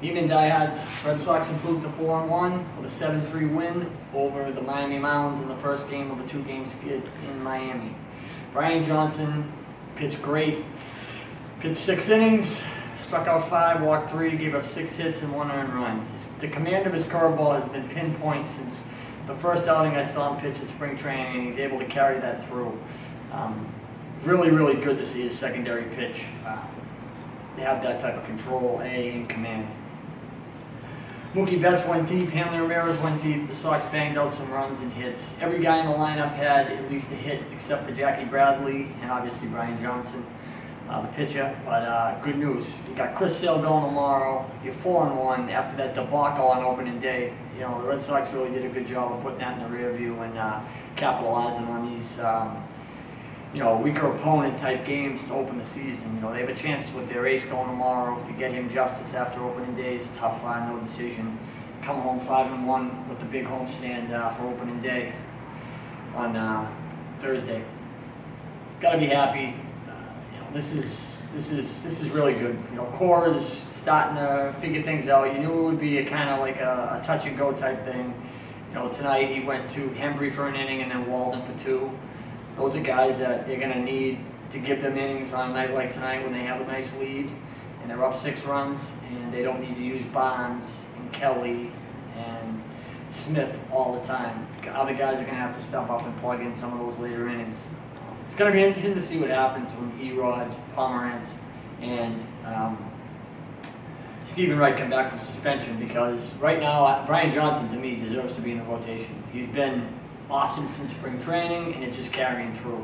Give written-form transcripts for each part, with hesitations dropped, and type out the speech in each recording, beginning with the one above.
Evening diehards, Red Sox improved to 4-1 with a 7-3 win over the Miami Marlins in the first game of a two-game skid in Miami. Brian Johnson pitched great, pitched 6 innings, struck out 5, walked 3, gave up 6 hits and 1 earned run. The command of his curveball has been pinpoint since the first outing I saw him pitch at spring training, and he's able to carry that through. Really good to see his secondary pitch. They have that type of control, in command. Mookie Betts went deep, Hanley Ramirez went deep, the Sox banged out some runs and hits. Every guy in the lineup had at least a hit except for Jackie Bradley and obviously Brian Johnson, the pitcher. But good news, you got Chris Sale going tomorrow, you're 4-1 after that debacle on opening day. You know, the Red Sox really did a good job of putting that in the rear view and capitalizing on these weaker opponent type games to open the season. You know, they have a chance with their ace going tomorrow to get him justice after opening day. It's tough, no decision. Come home 5-1 with the big homestand for opening day on Thursday. Got to be happy. This is really good. You know, Core is starting to figure things out. You knew it would be a kind of like a touch and go type thing. You know, tonight he went to Hembry for an inning and then Walden for 2. Those are guys that they're going to need to give them innings on a night like tonight when they have a nice lead and they're up 6 runs, and they don't need to use Bonds and Kelly and Smith all the time. Other guys are going to have to step up and plug in some of those later innings. It's going to be interesting to see what happens when Erod, Pomerantz, and Stephen Wright come back from suspension, because right now Brian Johnson to me deserves to be in the rotation. He's been awesome since spring training, and it's just carrying through.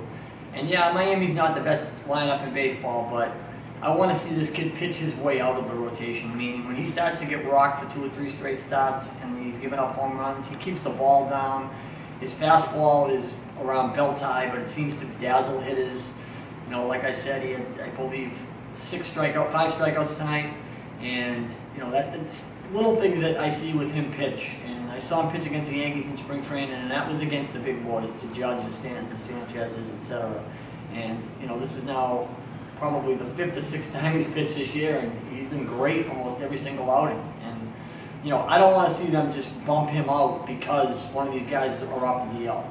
And yeah, Miami's not the best lineup in baseball, but I want to see this kid pitch his way out of the rotation, meaning when he starts to get rocked for 2 or 3 straight starts and he's giving up home runs, he keeps the ball down. His fastball is around belt high, but it seems to dazzle hitters. You know, like I said, he had, I believe, 5 strikeouts tonight, and you know that's little things that I see with him pitch. And I saw him pitch against the Yankees in spring training, and that was against the big boys, the Judge, the Stans, the Sanchez's, etc. And you know, this is now probably the 5th or 6th time he's pitched this year, and he's been great almost every single outing. And you know, I don't want to see them just bump him out because one of these guys are off the DL.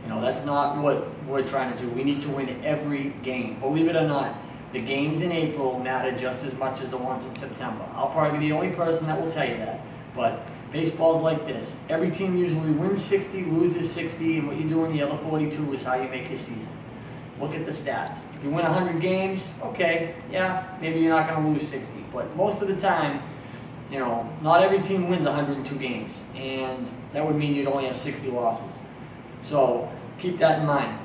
You know, that's not what we're trying to do. We need to win every game. Believe it or not, the games in April matter just as much as the ones in September. I'll probably be the only person that will tell you that. But baseball's like this. Every team usually wins 60, loses 60, and what you do in the other 42 is how you make your season. Look at the stats. If you win 100 games, okay, yeah, maybe you're not going to lose 60. But most of the time, you know, not every team wins 102 games, and that would mean you'd only have 60 losses. So keep that in mind.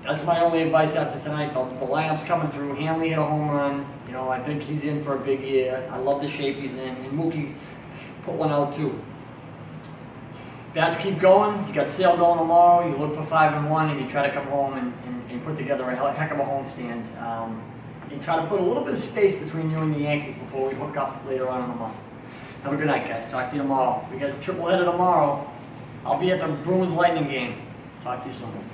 That's my only advice after tonight. The lineup's coming through. Hanley hit a home run. You know, I think he's in for a big year. I love the shape he's in. And Mookie put one out too. Bats keep going. You got Sale going tomorrow. You look for 5-1, and you try to come home and put together a heck of a homestand. And try to put a little bit of space between you and the Yankees before we hook up later on in the month. Have a good night, guys. Talk to you tomorrow. We got a triple header tomorrow. I'll be at the Bruins Lightning game. Talk to you soon.